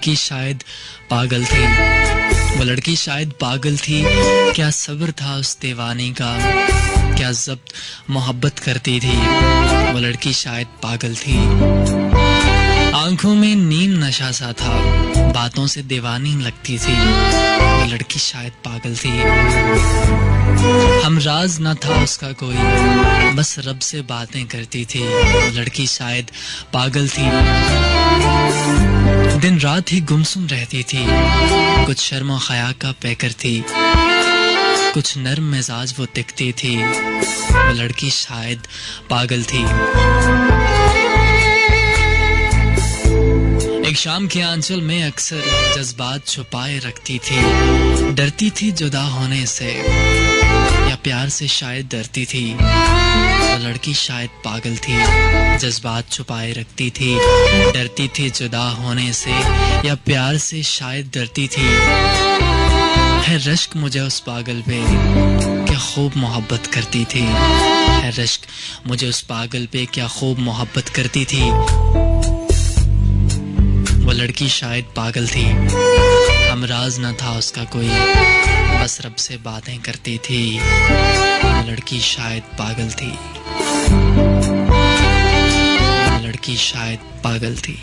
लड़की शायद पागल थी, वो लड़की शायद पागल थी। क्या सब्र था उस दीवानी का, क्या ज़ब्त मोहब्बत करती थी। वो लड़की शायद पागल थी। आंखों में नीम नशा सा था, बातों से दीवानी लगती थी। वो लड़की शायद पागल थी। हम राज न था उसका कोई, बस रब से बातें करती थी। वो लड़की शायद पागल थी। दिन रात ही गुमसुम रहती थी, कुछ शर्म खया का पैकर थी, कुछ नर्म मिजाज वो दिखती थी। वो लड़की शायद पागल थी। एक शाम के आंचल में अक्सर जज्बात छुपाए रखती थी। डरती थी जुदा होने से, या प्यार से शायद डरती थी। वो लड़की शायद पागल थी। जज्बात छुपाए रखती थी, डरती थी जुदा होने से, या प्यार से शायद डरती थी। है रश्क मुझे उस पागल पे, क्या खूब मोहब्बत करती थी। है रश्क मुझे उस पागल पे, क्या खूब मोहब्बत करती थी। वो लड़की शायद पागल थी। हम राज न था उसका कोई, बस रब से बातें करती थी। वो लड़की शायद पागल थी। वो लड़की शायद पागल थी।